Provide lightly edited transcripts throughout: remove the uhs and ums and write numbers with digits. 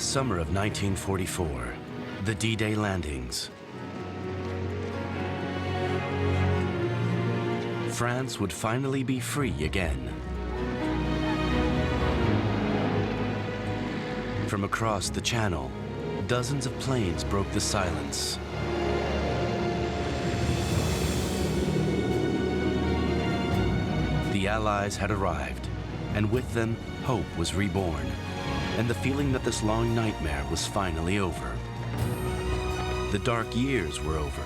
summer of 1944, the D-Day landings. France would finally be free again. From across the Channel, dozens of planes broke the silence. The Allies had arrived, and with them, hope was reborn, and the feeling that this long nightmare was finally over. The dark years were over.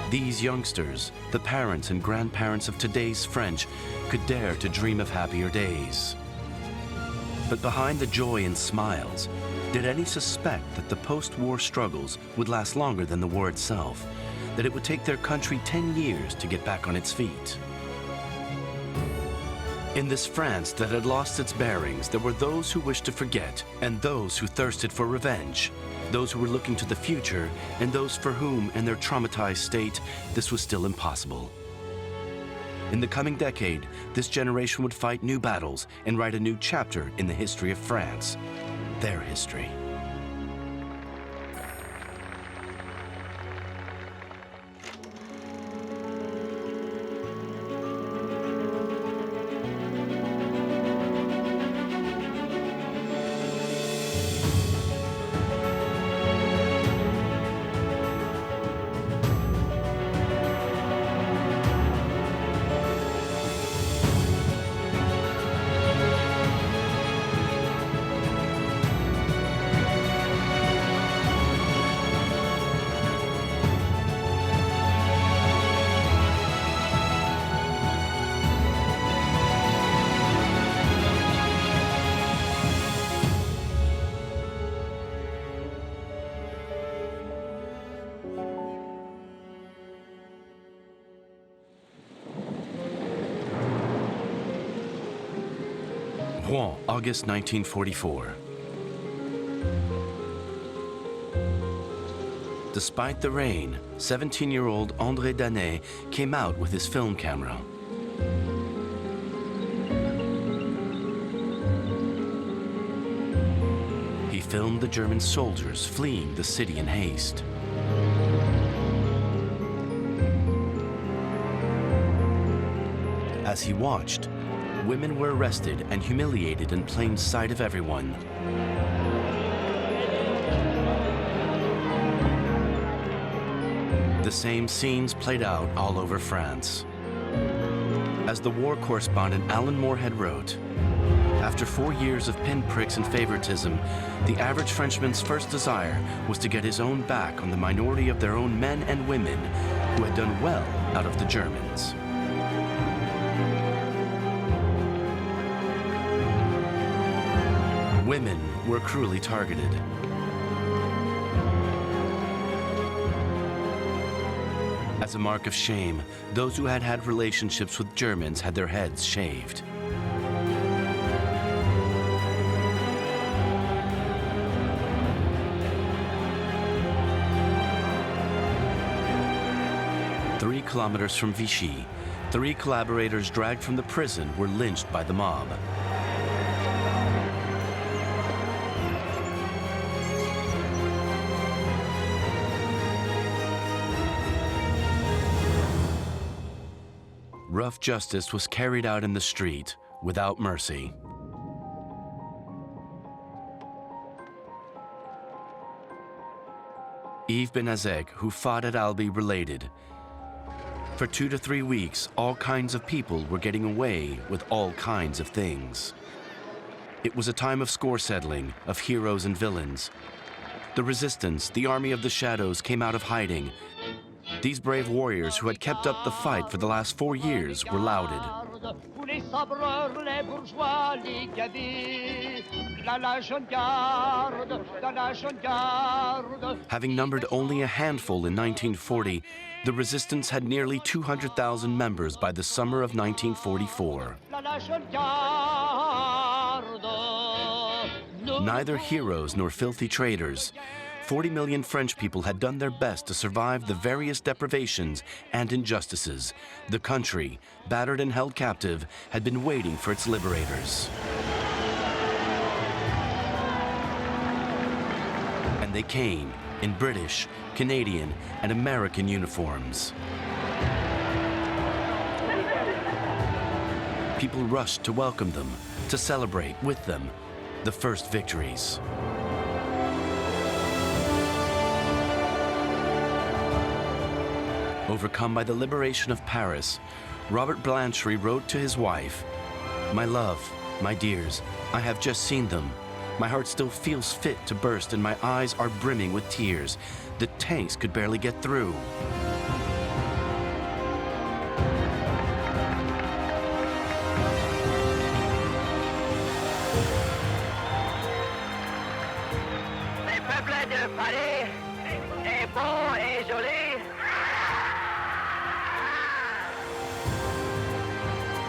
These youngsters, the parents and grandparents of today's French, could dare to dream of happier days. But behind the joy and smiles, did any suspect that the post-war struggles would last longer than the war itself, that it would take their country 10 years to get back on its feet? In this France that had lost its bearings, there were those who wished to forget and those who thirsted for revenge, those who were looking to the future and those for whom, in their traumatized state, this was still impossible. In the coming decade, this generation would fight new battles and write a new chapter in the history of France, their history. Rouen, August 1944. Despite the rain, 17-year-old André Danet came out with his film camera. He filmed the German soldiers fleeing the city in haste. As he watched, women were arrested and humiliated in plain sight of everyone. The same scenes played out all over France. As the war correspondent Alan Moorhead wrote, after 4 years of pinpricks and favoritism, the average Frenchman's first desire was to get his own back on the minority of their own men and women who had done well out of the Germans. Women were cruelly targeted. As a mark of shame, those who had had relationships with Germans had their heads shaved. Three kilometers from Vichy, 3 collaborators dragged from the prison were lynched by the mob. Rough justice was carried out in the street without mercy. Yves Benazek, who fought at Albi, related, "For 2 to 3 weeks, all kinds of people were getting away with all kinds of things. It was a time of score settling, of heroes and villains. The resistance, the army of the shadows, came out of hiding. These brave warriors who had kept up the fight for the last 4 years were lauded. Having numbered only a handful in 1940, the resistance had nearly 200,000 members by the summer of 1944. Neither heroes nor filthy traitors, 40 million French people had done their best to survive the various deprivations and injustices. The country, battered and held captive, had been waiting for its liberators. And they came in British, Canadian, and American uniforms. People rushed to welcome them, to celebrate with them the first victories. Overcome by the liberation of Paris, Robert Blanchery wrote to his wife, "My love, my dears, I have just seen them. My heart still feels fit to burst and my eyes are brimming with tears. The tanks could barely get through." Le peuple de Paris est bon et joli.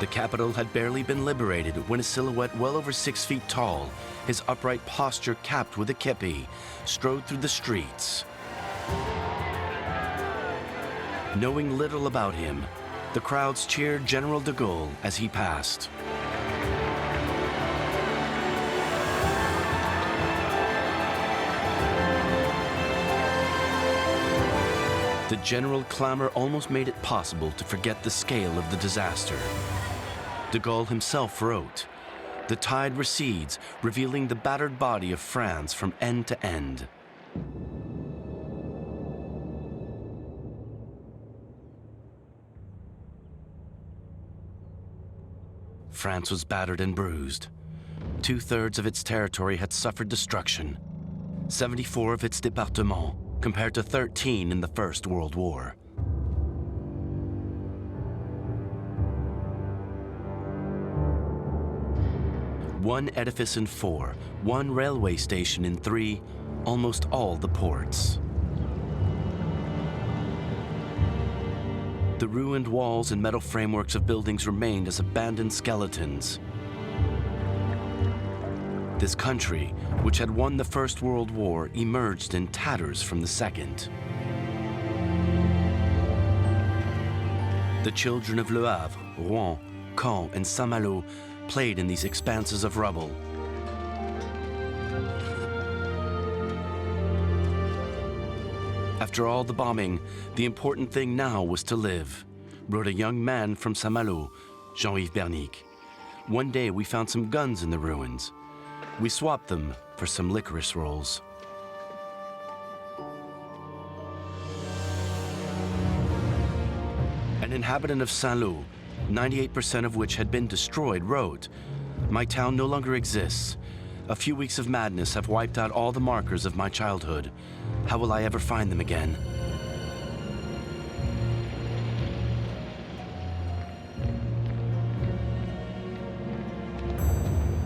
The capital had barely been liberated when a silhouette well over 6 feet tall, his upright posture capped with a kepi, strode through the streets. Knowing little about him, the crowds cheered General de Gaulle as he passed. The general clamor almost made it possible to forget the scale of the disaster. De Gaulle himself wrote, "The tide recedes, revealing the battered body of France from end to end." France was battered and bruised. 2/3 of its territory had suffered destruction. 74 of its départements, compared to 13 in the First World War. One edifice in 4, one railway station in 3, almost all the ports. The ruined walls and metal frameworks of buildings remained as abandoned skeletons. This country, which had won the First World War, emerged in tatters from the Second. The children of Le Havre, Rouen, Caen, and Saint-Malo played in these expanses of rubble. After all the bombing, the important thing now was to live, wrote a young man from Saint-Malo, Jean-Yves Bernique. "One day we found some guns in the ruins. We swapped them for some licorice rolls." An inhabitant of Saint-Lô, 98% of which had been destroyed, wrote, "My town no longer exists. A few weeks of madness have wiped out all the markers of my childhood. How will I ever find them again?"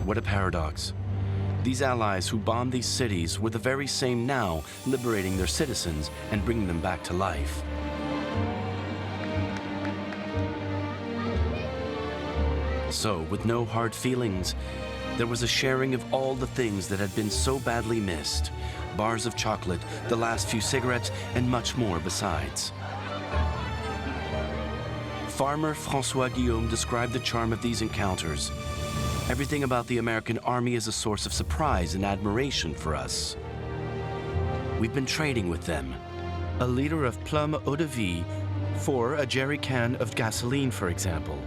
What a paradox. These allies who bombed these cities were the very same now liberating their citizens and bringing them back to life. So, with no hard feelings, there was a sharing of all the things that had been so badly missed. Bars of chocolate, the last few cigarettes, and much more besides. Farmer François Guillaume described the charm of these encounters. "Everything about the American army is a source of surprise and admiration for us. We've been trading with them. A liter of plum eau de vie for a jerry can of gasoline, for example.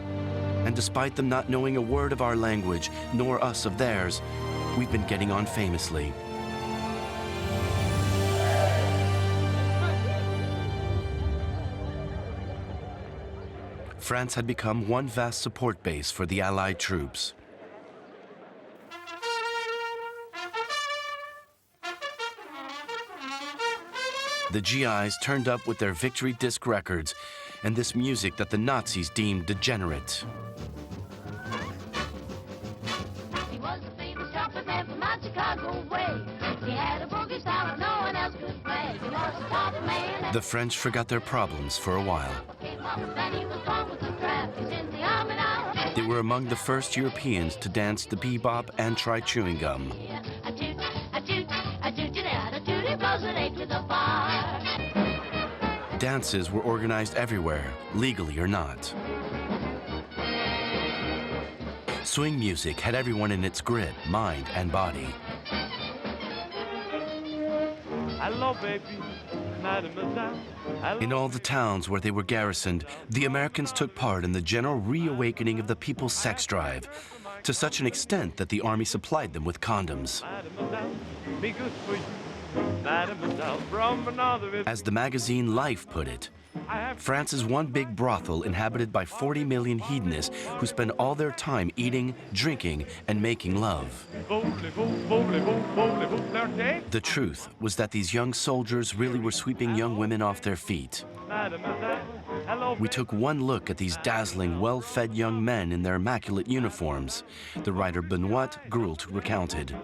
And despite them not knowing a word of our language, nor us of theirs, we've been getting on famously." France had become one vast support base for the Allied troops. The GIs turned up with their victory disc records and this music that the Nazis deemed degenerate. He was a famous chocolate man from my Chicago way. He had a boogie style no one else could play. He was a chocolate man. The French forgot their problems for a while. They were among the first Europeans to dance the bebop and try chewing gum. Dances were organized everywhere, legally or not. Swing music had everyone in its grip, mind, and body. Hello, baby, mademoiselle. Hello. In all the towns where they were garrisoned, the Americans took part in the general reawakening of the people's sex drive, to such an extent that the army supplied them with condoms. Mademoiselle, be good for you. Mademoiselle, from another. As the magazine Life put it, France is one big brothel inhabited by 40 million hedonists who spend all their time eating, drinking, and making love. The truth was that these young soldiers really were sweeping young women off their feet. We took one look at these dazzling, well-fed young men in their immaculate uniforms. The writer Benoit Groult recounted.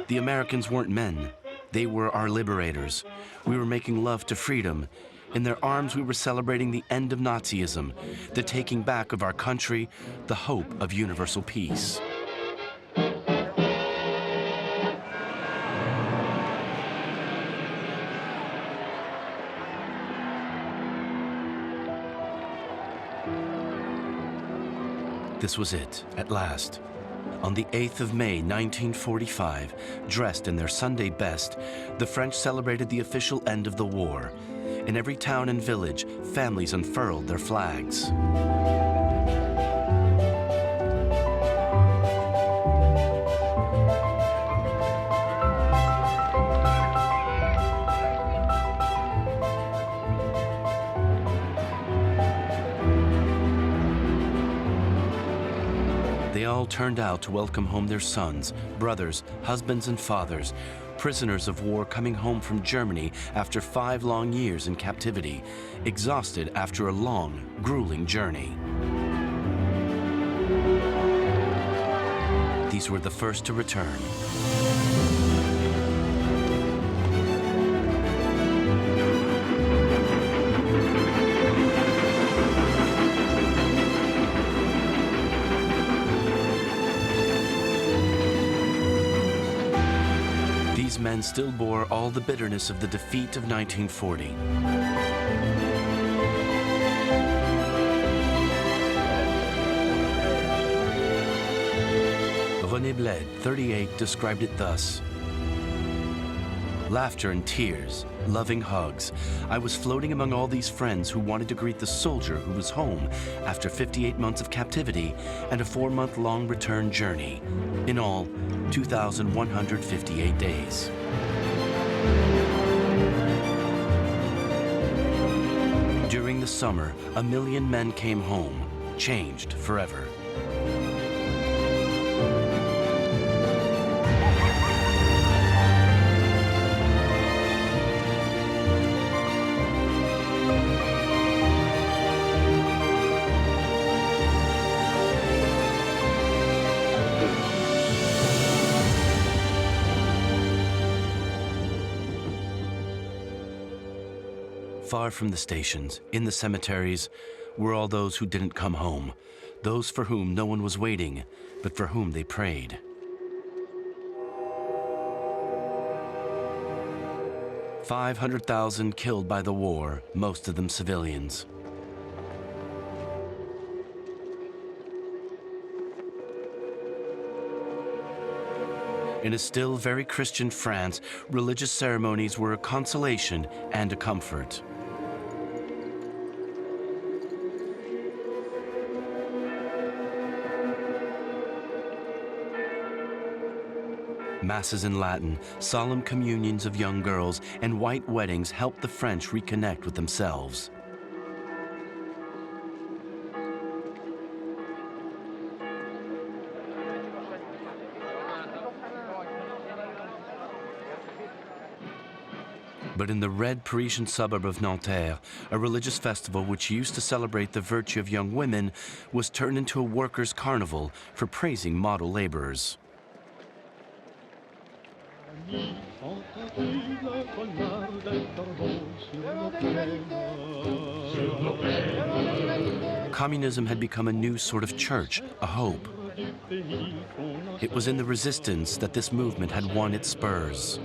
The Americans weren't men. They were our liberators. We were making love to freedom. In their arms, we were celebrating the end of Nazism, the taking back of our country, the hope of universal peace. This was it, at last. On the 8th of May, 1945, dressed in their Sunday best, the French celebrated the official end of the war. In every town and village, families unfurled their flags. They all turned out to welcome home their sons, brothers, husbands, and fathers, prisoners of war coming home from Germany after 5 long years in captivity, exhausted after a long, grueling journey. These were the first to return. These men still bore all the bitterness of the defeat of 1940. René Bled, 38, described it thus: laughter and tears, loving hugs. I was floating among all these friends who wanted to greet the soldier who was home after 58 months of captivity and a 4-month-long return journey. In all, 2,158 days. During the summer, 1 million men came home, changed forever. Far from the stations, in the cemeteries, were all those who didn't come home, those for whom no one was waiting, but for whom they prayed. "500,000 killed by the war, most of them civilians. In a still very Christian France, religious ceremonies were a consolation and a comfort. Masses in Latin, solemn communions of young girls, and white weddings helped the French reconnect with themselves. But in the red Parisian suburb of Nanterre, a religious festival which used to celebrate the virtue of young women was turned into a workers' carnival for praising model laborers. Communism had become a new sort of church, a hope. It was in the resistance that this movement had won its spurs.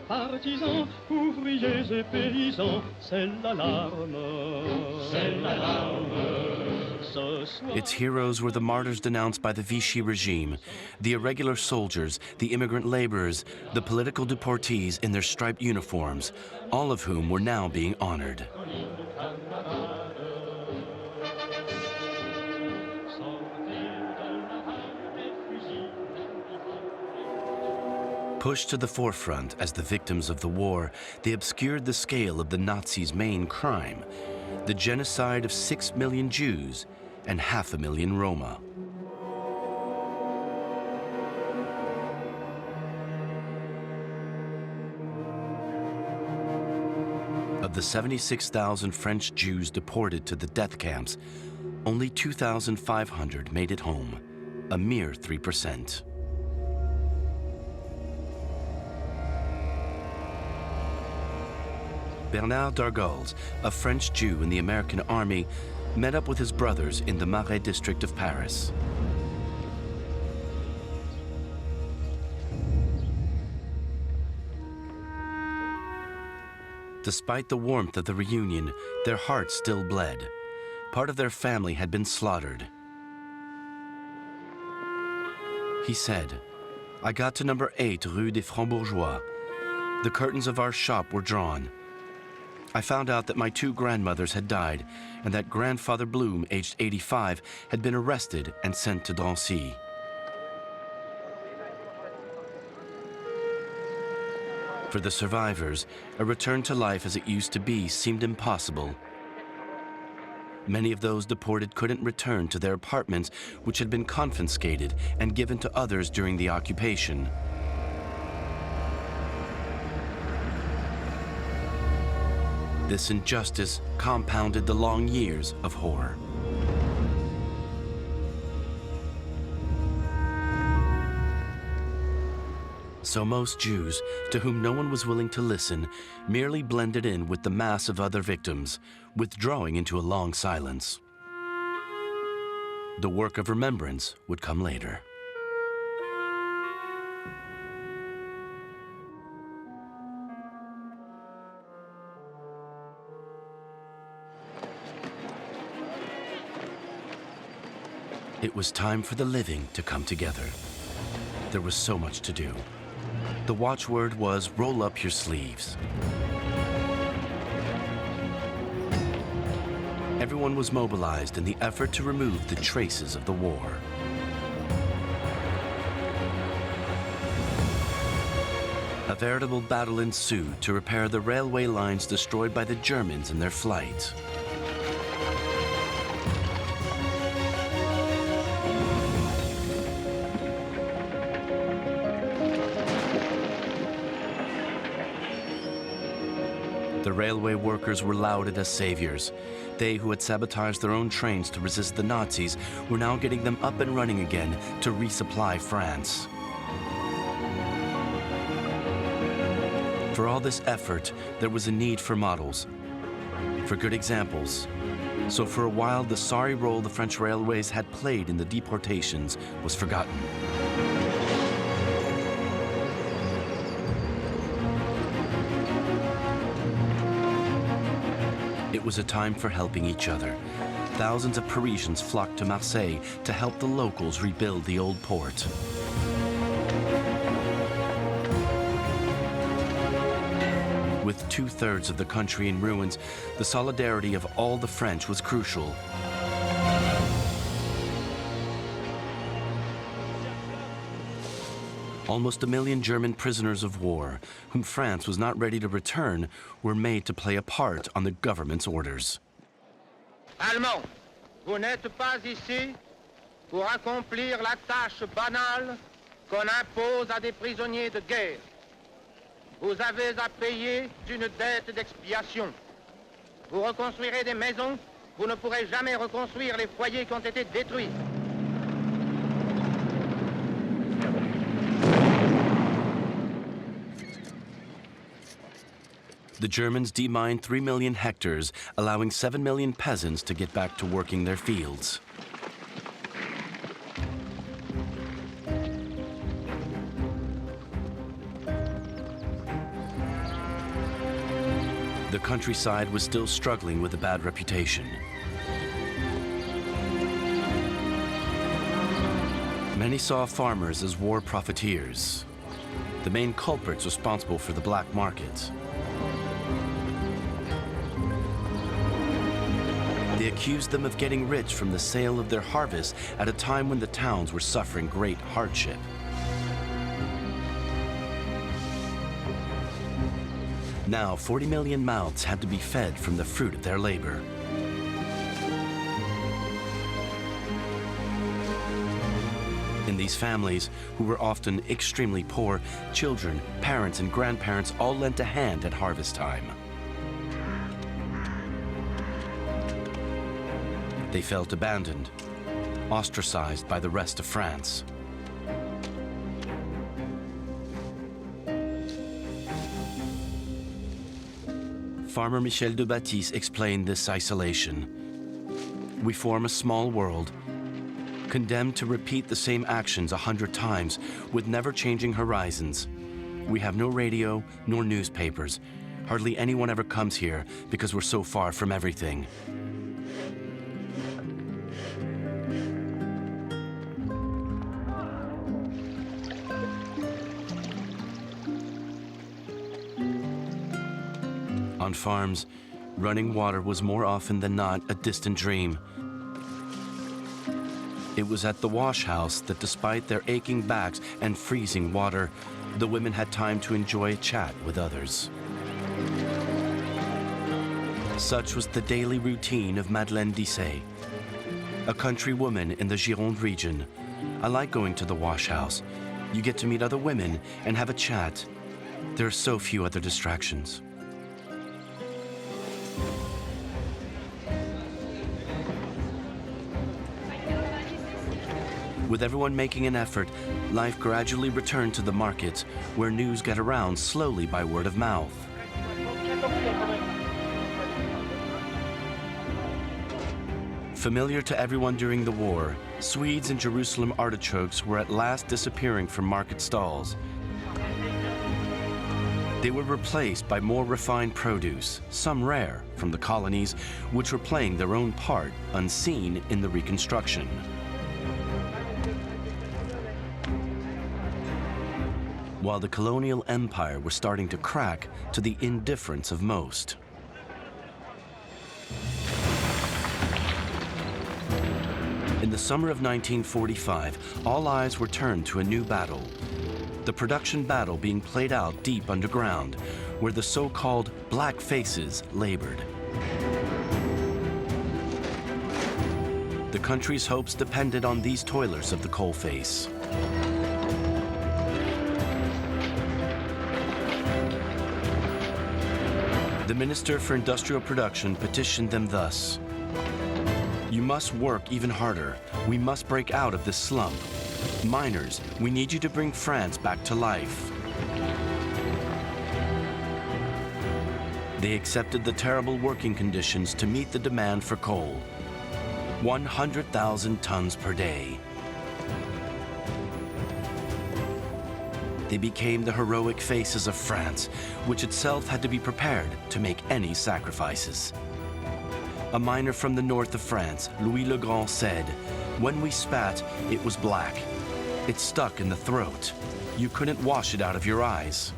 Partisans, ouvriers et paysans, c'est l'alarme. C'est l'alarme. Its heroes were the martyrs denounced by the Vichy regime, the irregular soldiers, the immigrant laborers, the political deportees in their striped uniforms, all of whom were now being honored. Pushed to the forefront as the victims of the war, they obscured the scale of the Nazis' main crime, the genocide of 6 million Jews and 500,000 Roma. Of the 76,000 French Jews deported to the death camps, only 2,500 made it home, a mere 3%. Bernard d'Argols, a French Jew in the American army, met up with his brothers in the Marais district of Paris. Despite the warmth of the reunion, their hearts still bled. Part of their family had been slaughtered. He said, "I got to number 8 Rue des Francs-Bourgeois. The curtains of our shop were drawn. I found out that my 2 grandmothers had died and that Grandfather Bloom, aged 85, had been arrested and sent to Drancy. For the survivors, a return to life as it used to be seemed impossible. Many of those deported couldn't return to their apartments, which had been confiscated and given to others during the occupation. This injustice compounded the long years of horror. So most Jews, to whom no one was willing to listen, merely blended in with the mass of other victims, withdrawing into a long silence. The work of remembrance would come later. It was time for the living to come together. There was so much to do. The watchword was, roll up your sleeves. Everyone was mobilized in the effort to remove the traces of the war. A veritable battle ensued to repair the railway lines destroyed by the Germans in their flight. The railway workers were lauded as saviors. They who had sabotaged their own trains to resist the Nazis were now getting them up and running again to resupply France. For all this effort, there was a need for models, for good examples. So for a while, the sorry role the French railways had played in the deportations was forgotten. It was a time for helping each other. Thousands of Parisians flocked to Marseille to help the locals rebuild the old port. With 2/3 of the country in ruins, the solidarity of all the French was crucial. Almost 1 million German prisoners of war, whom France was not ready to return, were made to play a part on the government's orders. Allemands, vous n'êtes pas ici pour accomplir la tâche banale qu'on impose à des prisonniers de guerre. Vous avez à payer une dette d'expiation. Vous reconstruirez des maisons, vous ne pourrez jamais reconstruire les foyers qui ont été détruits. The Germans demined 3 million hectares, allowing 7 million peasants to get back to working their fields. The countryside was still struggling with a bad reputation. Many saw farmers as war profiteers, the main culprits responsible for the black market. They accused them of getting rich from the sale of their harvest at a time when the towns were suffering great hardship. Now, 40 million mouths had to be fed from the fruit of their labor. In these families, who were often extremely poor, children, parents, and grandparents all lent a hand at harvest time. They felt abandoned, ostracized by the rest of France. Farmer Michel de Baptiste explained this isolation. We form a small world, condemned to repeat the same actions 100 times with never-changing horizons. We have no radio nor newspapers. Hardly anyone ever comes here because we're so far from everything. On farms, running water was more often than not a distant dream. It was at the wash house that, despite their aching backs and freezing water, the women had time to enjoy a chat with others. Such was the daily routine of Madeleine Dissay, a country woman in the Gironde region. I like going to the wash house. You get to meet other women and have a chat. There are so few other distractions. With everyone making an effort, life gradually returned to the markets, where news got around slowly by word of mouth. Familiar to everyone during the war, Swedes and Jerusalem artichokes were at last disappearing from market stalls. They were replaced by more refined produce, some rare, from the colonies, which were playing their own part, unseen in the reconstruction. While the colonial empire was starting to crack to the indifference of most. In the summer of 1945, all eyes were turned to a new battle. The production battle being played out deep underground, where the so-called black faces labored. The country's hopes depended on these toilers of the coalface. The Minister for Industrial Production petitioned them thus: "You must work even harder. We must break out of this slump. Miners, we need you to bring France back to life." They accepted the terrible working conditions to meet the demand for coal. 100,000 tons per day. They became the heroic faces of France, which itself had to be prepared to make any sacrifices. A miner from the north of France, Louis Le Grand, said, "When we spat, it was black. It stuck in the throat. You couldn't wash it out of your eyes."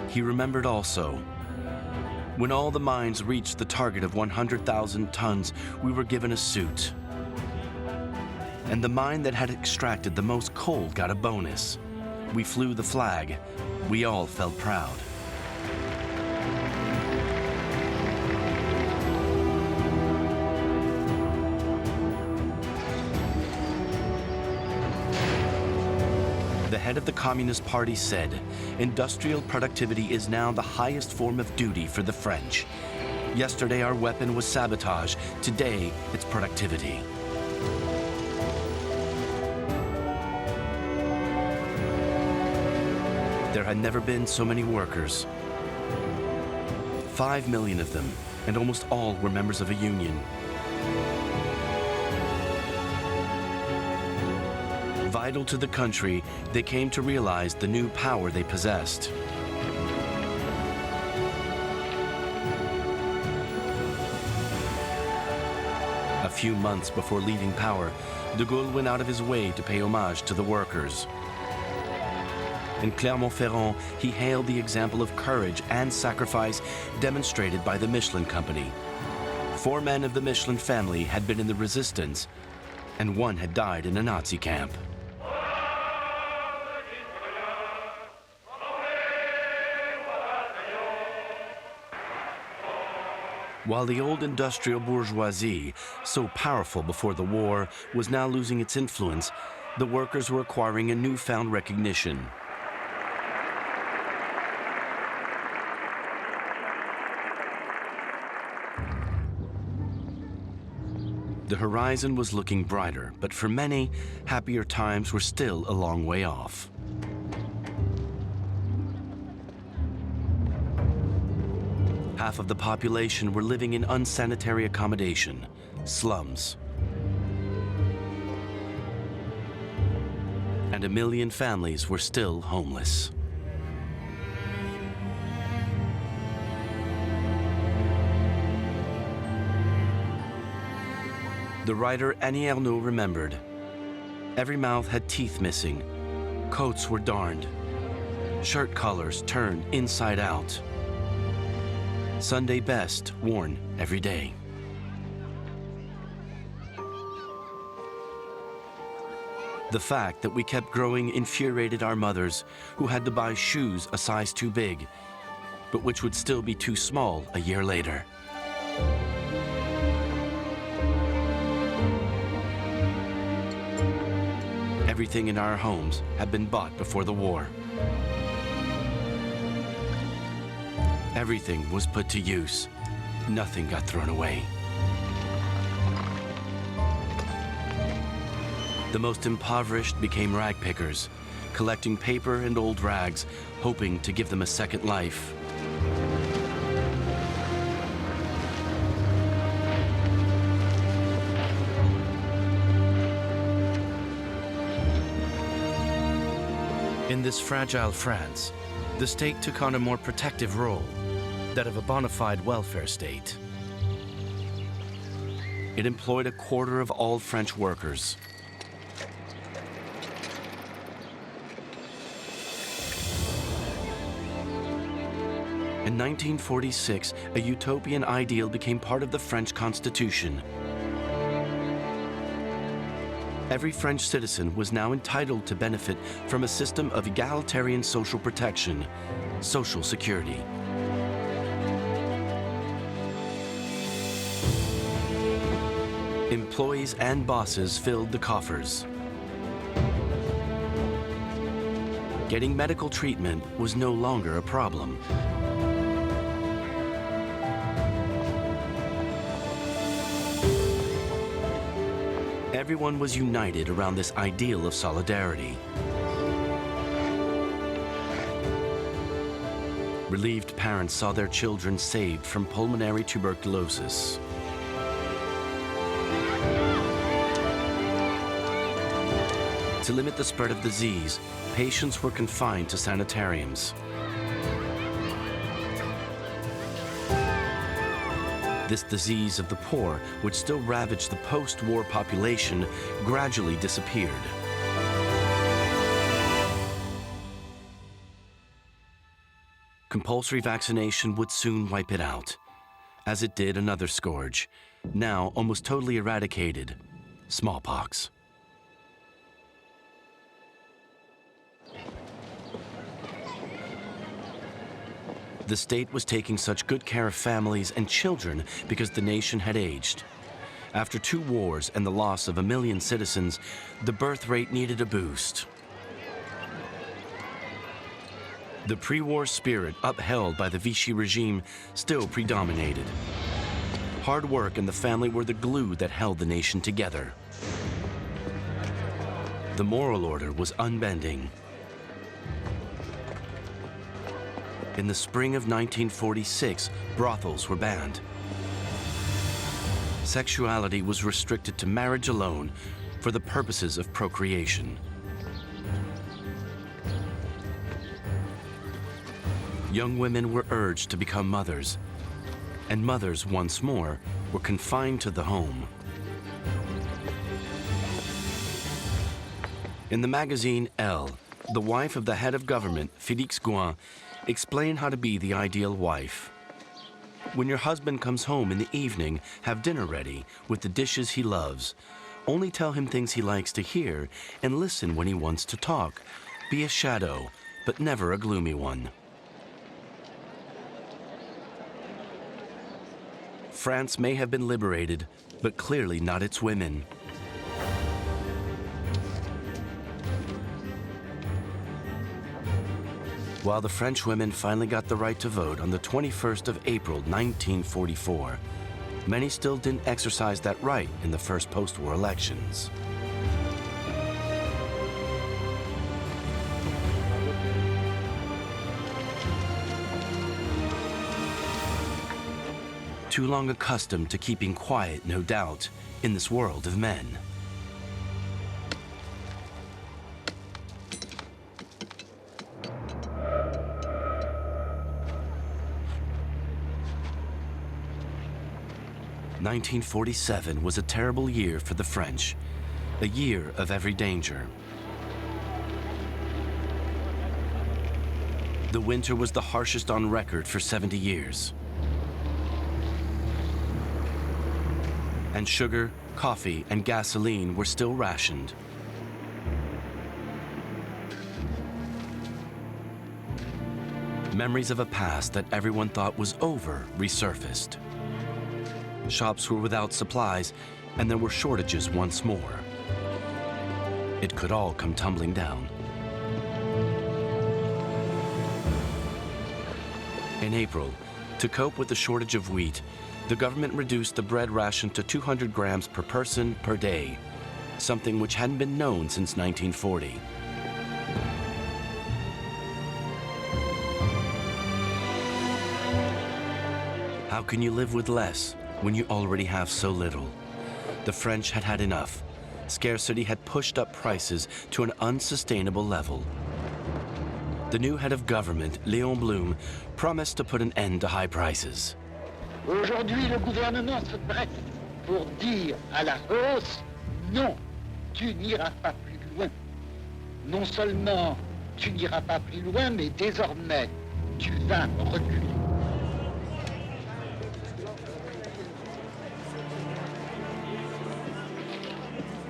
He remembered also, "When all the mines reached the target of 100,000 tons, we were given a suit. And the mine that had extracted the most coal got a bonus. We flew the flag. We all felt proud." The head of the Communist Party said, "Industrial productivity is now the highest form of duty for the French. Yesterday our weapon was sabotage. Today it's productivity." There had never been so many workers. 5 million of them, and almost all were members of a union. Vital to the country, they came to realize the new power they possessed. A few months before leaving power, de Gaulle went out of his way to pay homage to the workers. In Clermont-Ferrand, he hailed the example of courage and sacrifice demonstrated by the Michelin Company. 4 men of the Michelin family had been in the resistance, and 1 had died in a Nazi camp. While the old industrial bourgeoisie, so powerful before the war, was now losing its influence, the workers were acquiring a newfound recognition. The horizon was looking brighter, but for many, happier times were still a long way off. Half of the population were living in unsanitary accommodation, slums. And 1 million families were still homeless. The writer Annie Ernaux remembered. Every mouth had teeth missing. Coats were darned. Shirt collars turned inside out. Sunday best worn every day. The fact that we kept growing infuriated our mothers, who had to buy shoes a size too big, but which would still be too small a year later. Everything in our homes had been bought before the war. Everything was put to use. Nothing got thrown away. The most impoverished became rag pickers, collecting paper and old rags, hoping to give them a second life. In this fragile France, the state took on a more protective role, that of a bona fide welfare state. It employed 1/4 of all French workers. In 1946, a utopian ideal became part of the French Constitution. Every French citizen was now entitled to benefit from a system of egalitarian social protection, social security. Employees and bosses filled the coffers. Getting medical treatment was no longer a problem. Everyone was united around this ideal of solidarity. Relieved parents saw their children saved from pulmonary tuberculosis. To limit the spread of disease, patients were confined to sanitariums. This disease of the poor, which still ravaged the post-war population, gradually disappeared. Compulsory vaccination would soon wipe it out, as it did another scourge, now almost totally eradicated, smallpox. The state was taking such good care of families and children because the nation had aged. After 2 wars and the loss of 1 million citizens, the birth rate needed a boost. The pre-war spirit upheld by the Vichy regime still predominated. Hard work and the family were the glue that held the nation together. The moral order was unbending. In the spring of 1946, brothels were banned. Sexuality was restricted to marriage alone for the purposes of procreation. Young women were urged to become mothers, and mothers once more were confined to the home. In the magazine Elle, the wife of the head of government, Félix Gouin, explained how to be the ideal wife. When your husband comes home in the evening, have dinner ready with the dishes he loves. Only tell him things he likes to hear and listen when he wants to talk. Be a shadow, but never a gloomy one. France may have been liberated, but clearly not its women. While the French women finally got the right to vote on the 21st of April, 1944, many still didn't exercise that right in the first post-war elections. Too long accustomed to keeping quiet, no doubt, in this world of men. "1947 was a terrible year for the French, a year of every danger. The winter was the harshest on record for 70 years. And sugar, coffee, and gasoline were still rationed. Memories of a past that everyone thought was over resurfaced. Shops were without supplies, and there were shortages once more. It could all come tumbling down. In April, to cope with the shortage of wheat, the government reduced the bread ration to 200 grams per person per day, something which hadn't been known since 1940. How can you live with less when you already have so little? The French had had enough. Scarcity had pushed up prices to an unsustainable level. The new head of government, Léon Blum, promised to put an end to high prices. Aujourd'hui, le gouvernement se presse pour dire à la hausse, non, tu n'iras pas plus loin. Non seulement tu n'iras pas plus loin, mais désormais, tu vas reculer.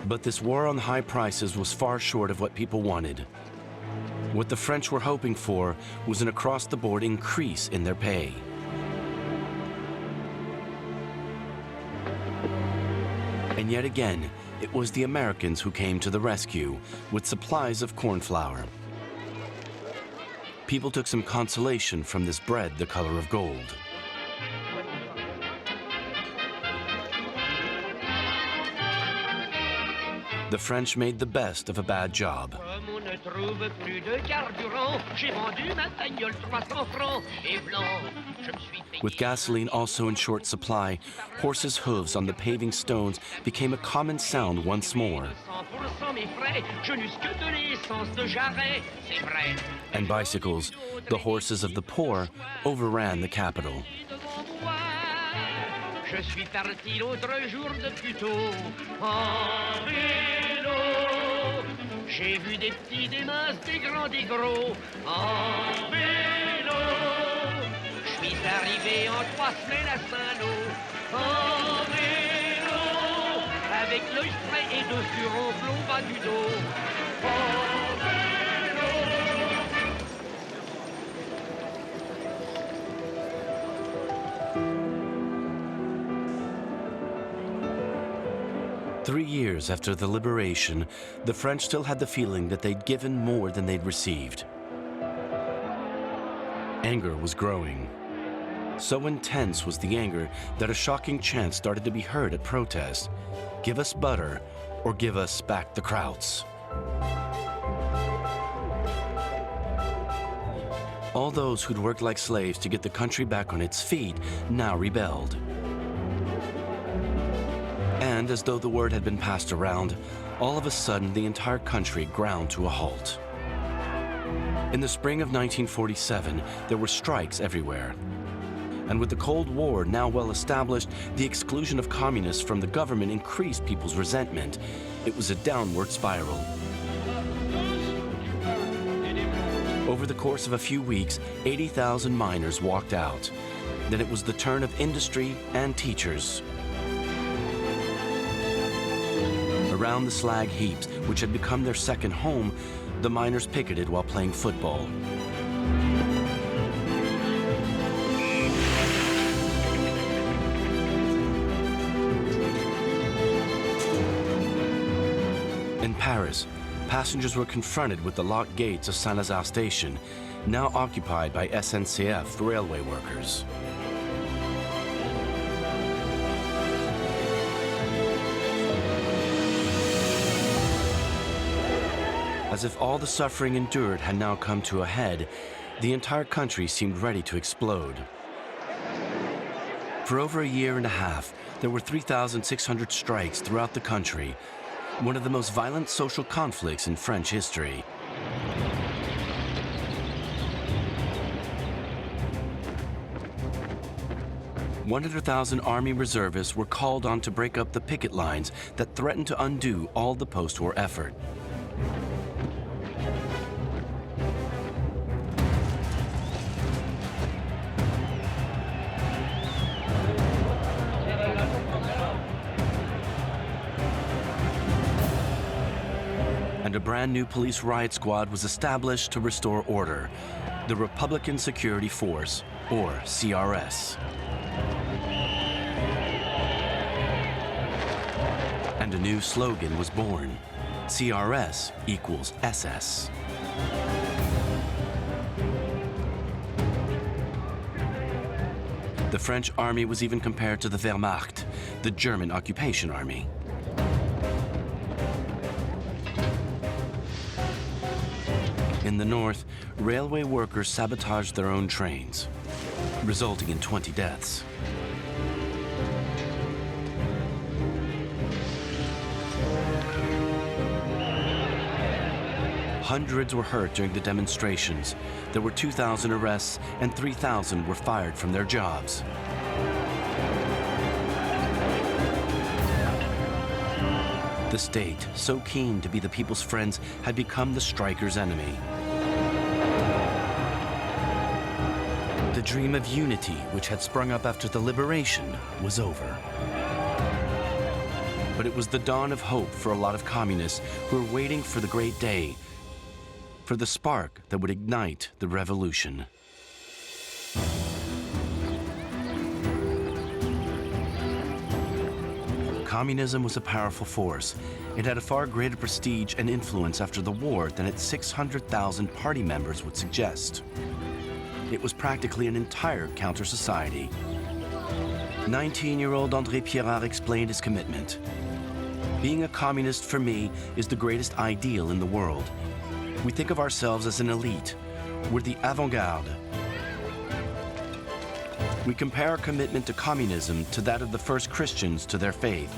But this war on high prices was far short of what people wanted. What the French were hoping for was an across-the-board increase in their pay. And yet again, it was the Americans who came to the rescue with supplies of corn flour. People took some consolation from this bread the color of gold. The French made the best of a bad job. With gasoline also in short supply, horses' hooves on the paving stones became a common sound once more. And bicycles, the horses of the poor, overran the capital. Je suis parti l'autre jour de Puteaux en vélo. J'ai vu des petits, des minces, des grands, des gros en vélo. Je suis arrivé en 3 semaines à Saint-Lô en vélo. Avec l'œil frais et 2 furons blonds bas du dos en vélo. 3 years after the liberation, the French still had the feeling that they'd given more than they'd received. Anger was growing. So intense was the anger that a shocking chant started to be heard at protests: "Give us butter, or give us back the krauts." All those who'd worked like slaves to get the country back on its feet now rebelled. And as though the word had been passed around, all of a sudden the entire country ground to a halt. In the spring of 1947, there were strikes everywhere. And with the Cold War now well established, the exclusion of communists from the government increased people's resentment. It was a downward spiral. Over the course of a few weeks, 80,000 miners walked out. Then it was the turn of industry and teachers. Around the slag heaps, which had become their second home, the miners picketed while playing football. In Paris, passengers were confronted with the locked gates of Saint-Lazare station, now occupied by SNCF railway workers. As if all the suffering endured had now come to a head, the entire country seemed ready to explode. For over a year and a half, there were 3,600 strikes throughout the country, one of the most violent social conflicts in French history. "100,000 army reservists were called on to break up the picket lines that threatened to undo all the post-war effort. And a brand new police riot squad was established to restore order, the Republican Security Force, or CRS. And a new slogan was born: CRS equals SS. The French army was even compared to the Wehrmacht, the German occupation army. In the north, railway workers sabotaged their own trains, resulting in 20 deaths. Hundreds were hurt during the demonstrations. There were 2,000 arrests, and 3,000 were fired from their jobs. The state, so keen to be the people's friends, had become the strikers' enemy. The dream of unity, which had sprung up after the liberation, was over. But it was the dawn of hope for a lot of communists who were waiting for the great day, for the spark that would ignite the revolution. Communism was a powerful force. It had a far greater prestige and influence after the war than its 600,000 party members would suggest. It was practically an entire counter-society. 19-year-old Abbé Pierre explained his commitment. "Being a communist for me is the greatest ideal in the world. We think of ourselves as an elite. We're the avant-garde. We compare our commitment to communism to that of the first Christians to their faith.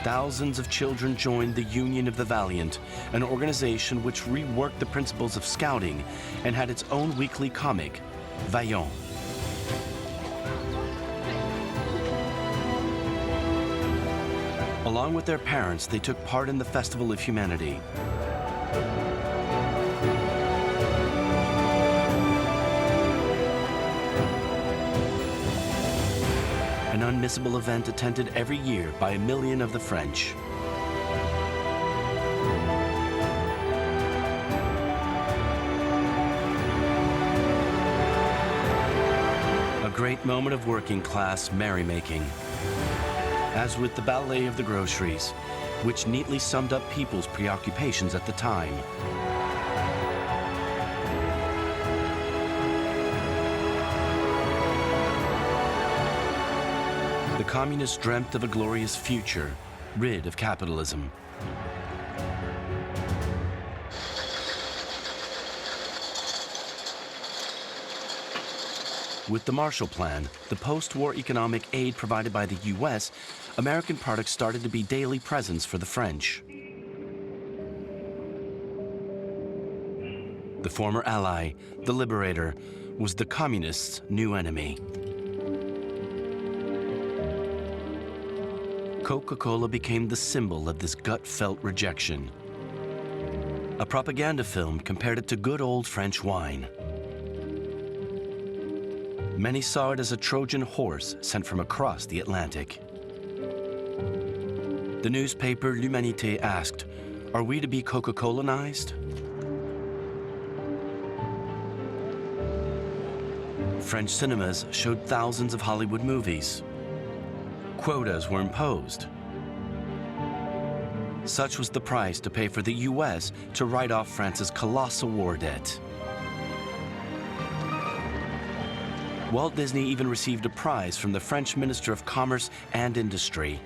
Thousands of children joined the Union of the Valiant, an organization which reworked the principles of scouting and had its own weekly comic, Vaillant. Along with their parents, they took part in the Festival of Humanity. An unmissable event attended every year by 1 million of the French. A great moment of working class merrymaking. As with the ballet of the groceries, which neatly summed up people's preoccupations at the time. The communists dreamt of a glorious future, rid of capitalism. With the Marshall Plan, the post-war economic aid provided by the US, American products started to be daily presents for the French. The former ally, the liberator, was the communists' new enemy. Coca-Cola became the symbol of this gut-felt rejection. A propaganda film compared it to good old French wine. Many saw it as a Trojan horse sent from across the Atlantic. The newspaper L'Humanité asked, "Are we to be Coca-Colanized?" French cinemas showed thousands of Hollywood movies. Quotas were imposed. Such was the price to pay for the US to write off France's colossal war debt. Walt Disney even received a prize from the French Minister of Commerce and Industry.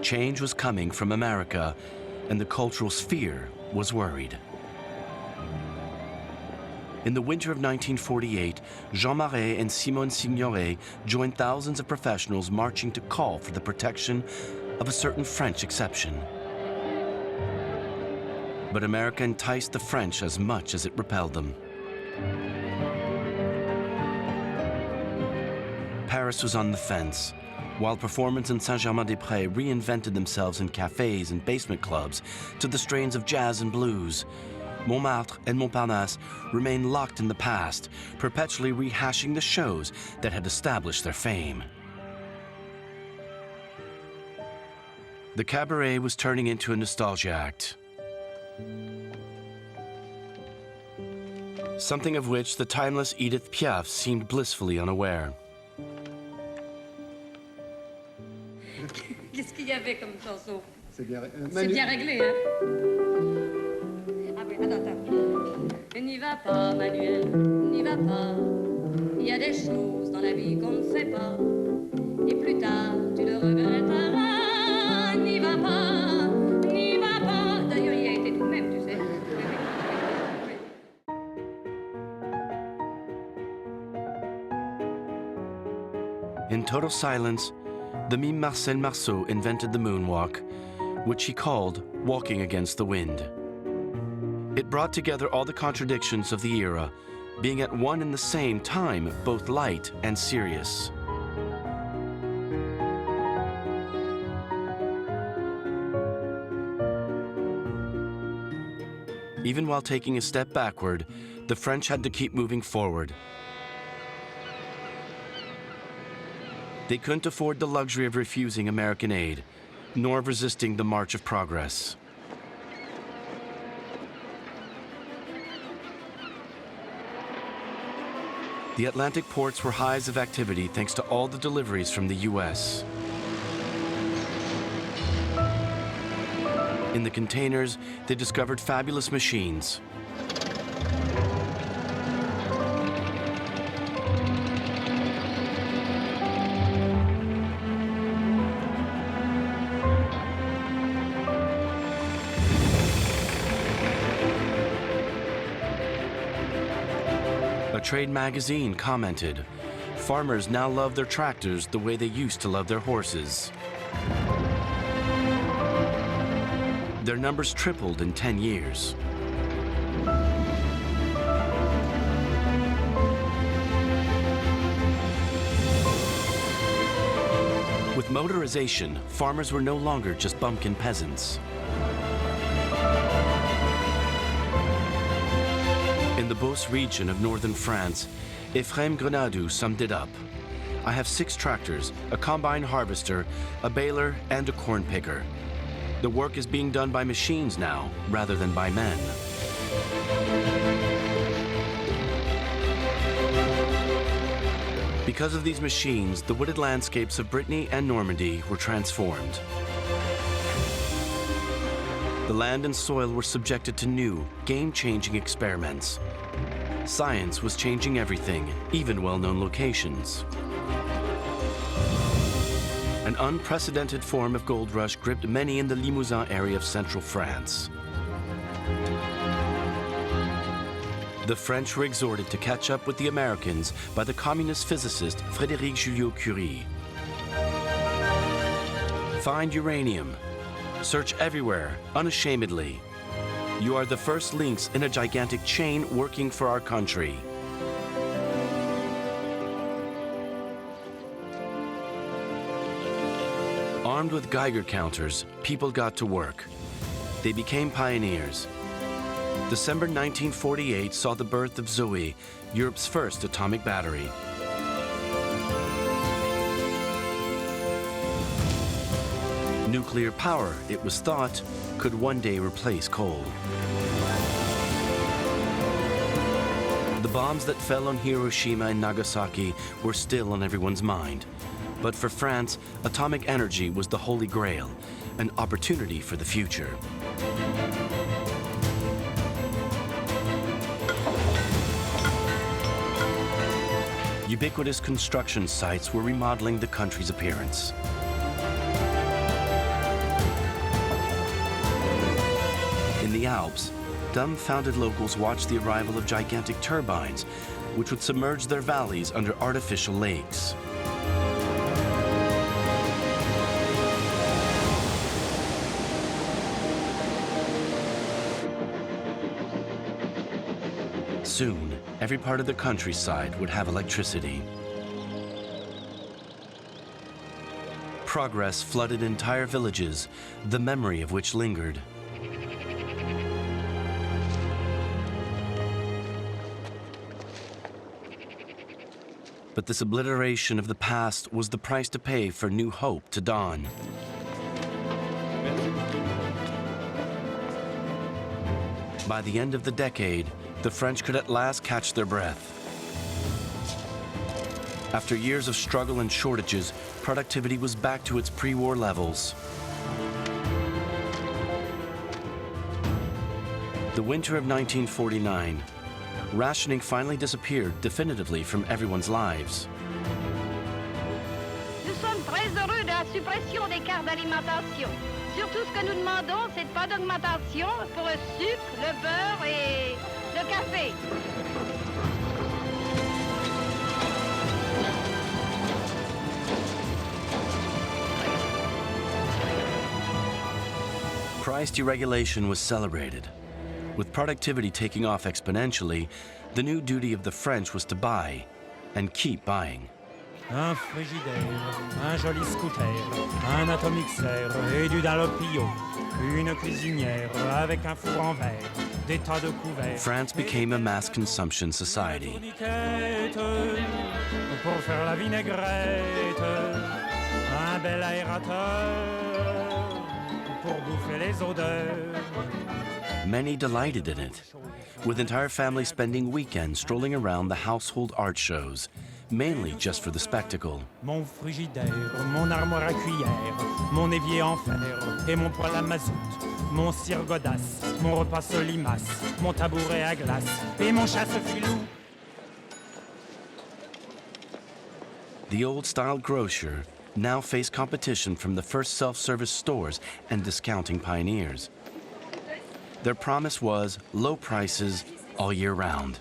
Change was coming from America, and the cultural sphere was worried. In the winter of 1948, Jean Marais and Simone Signoret joined thousands of professionals marching to call for the protection of a certain French exception. But America enticed the French as much as it repelled them. Paris was on the fence, while performers in Saint-Germain-des-Prés reinvented themselves in cafes and basement clubs to the strains of jazz and blues. Montmartre and Montparnasse remained locked in the past, perpetually rehashing the shows that had established their fame. The cabaret was turning into a nostalgia act, something of which the timeless Édith Piaf seemed blissfully unaware. Qu'est-ce qu'il y avait comme chanson? C'est bien réglé, hein? Ah oui, attends. N'y va pas, Manuel, n'y va pas. Il y a des choses dans la vie qu'on ne fait pas. Et plus tard, tu le regretteras. N'y va pas, n'y va pas. D'ailleurs, il y a été tout de même, tu sais. In total silence, the mime Marcel Marceau invented the moonwalk, which he called walking against the wind. It brought together all the contradictions of the era, being at one and the same time both light and serious. Even while taking a step backward, the French had to keep moving forward. They couldn't afford the luxury of refusing American aid, nor of resisting the march of progress. The Atlantic ports were hives of activity thanks to all the deliveries from the US. In the containers, they discovered fabulous machines. A trade magazine commented, "Farmers now love their tractors the way they used to love their horses." Their numbers tripled in 10 years. With motorization, farmers were no longer just bumpkin peasants. In the Beauce region of northern France, Ephraim Grenadou summed it up. "I have 6 tractors, a combine harvester, a baler, and a corn picker. The work is being done by machines now, rather than by men." Because of these machines, the wooded landscapes of Brittany and Normandy were transformed. The land and soil were subjected to new, game-changing experiments. Science was changing everything, even well-known locations. An unprecedented form of gold rush gripped many in the Limousin area of central France. The French were exhorted to catch up with the Americans by the communist physicist Frédéric Joliot-Curie. Find uranium. Search everywhere, unashamedly. You are the first links in a gigantic chain working for our country. Armed with Geiger counters, people got to work. They became pioneers. December 1948 saw the birth of WWII, Europe's first atomic battery. Nuclear power, it was thought, could one day replace coal. The bombs that fell on Hiroshima and Nagasaki were still on everyone's mind. But for France, atomic energy was the holy grail, an opportunity for the future. Ubiquitous construction sites were remodeling the country's appearance. In the Alps, dumbfounded locals watched the arrival of gigantic turbines, which would submerge their valleys under artificial lakes. Soon, every part of the countryside would have electricity. Progress flooded entire villages, the memory of which lingered. But this obliteration of the past was the price to pay for new hope to dawn. By the end of the decade, the French could at last catch their breath. After years of struggle and shortages, productivity was back to its pre-war levels. The winter of 1949, rationing finally disappeared definitively from everyone's lives. Nous sommes très heureux de la suppression des cartes d'alimentation. Surtout, ce que nous demandons, c'est pas d'augmentation pour le sucre, le beurre et le café. Price deregulation was celebrated. With productivity taking off exponentially, the new duty of the French was to buy and keep buying. Un frigidaire, un joli scooter, un atomixer et du Dunlopio, une cuisinière avec un four en verre, des tas de couverts. France became a mass consumption society. Pour faire la vinaigrette, un bel aérateur pour bouffer les odeurs. Many delighted in it, with entire families spending weekends strolling around the household art shows, mainly just for the spectacle. Mon frigidaire, mon armoire à cuillère, mon évier en fer et mon poêle à mazout, mon cire godasse, mon repas solimace, mon tabouret à glace et mon chasse-filou. The old-style grocer now faced competition from the first self-service stores and discounting pioneers. Their promise was low prices all year round.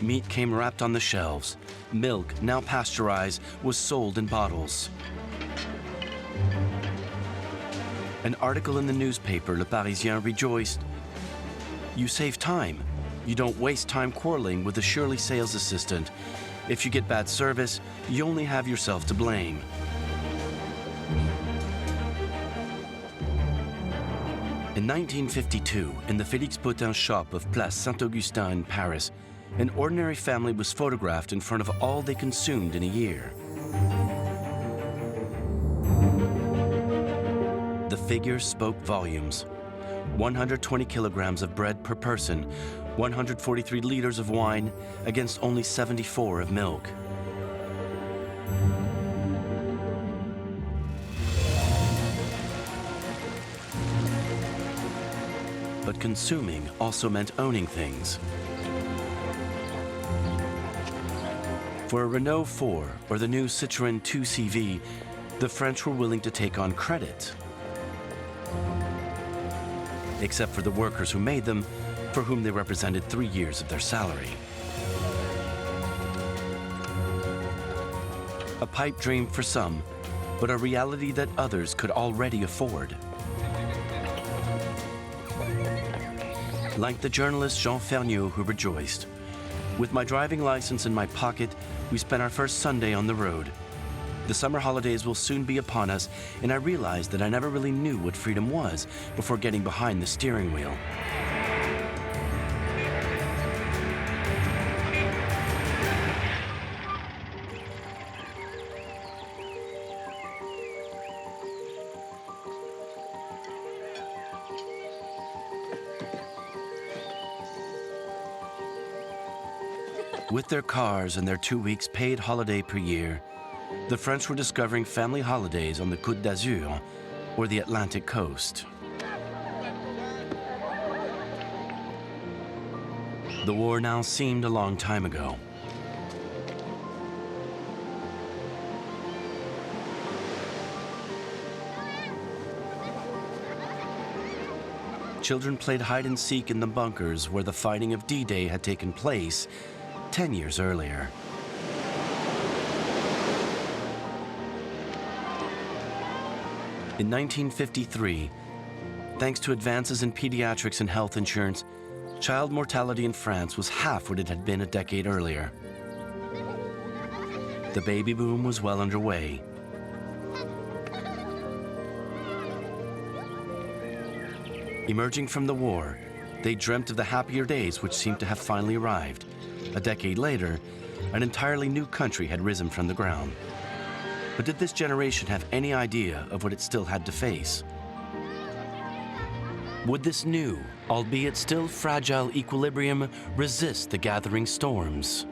Meat came wrapped on the shelves. Milk, now pasteurized, was sold in bottles. An article in the newspaper, Le Parisien, rejoiced, "You save time. You don't waste time quarreling with the Shirley sales assistant. If you get bad service, you only have yourself to blame." In 1952, in the Félix Potin shop of Place Saint-Augustin in Paris, an ordinary family was photographed in front of all they consumed in a year. The figures spoke volumes. 120 kilograms of bread per person, 143 liters of wine against only 74 of milk. But consuming also meant owning things. For a Renault 4 or the new Citroën 2CV, the French were willing to take on credit. Except for the workers who made them, for whom they represented 3 years of their salary. A pipe dream for some, but a reality that others could already afford. Like the journalist Jean Ferniaud, who rejoiced, With my driving license in my pocket, we spent our first Sunday on the road. The summer holidays will soon be upon us, and I realized that I never really knew what freedom was before getting behind the steering wheel. With their cars and their 2 weeks paid holiday per year, the French were discovering family holidays on the Côte d'Azur, or the Atlantic coast. The war now seemed a long time ago. Children played hide and seek in the bunkers where the fighting of D-Day had taken place 10 years earlier. In 1953, thanks to advances in pediatrics and health insurance, child mortality in France was half what it had been a decade earlier. The baby boom was well underway. Emerging from the war, they dreamt of the happier days which seemed to have finally arrived. A decade later, an entirely new country had risen from the ground. But did this generation have any idea of what it still had to face? Would this new, albeit still fragile equilibrium resist the gathering storms?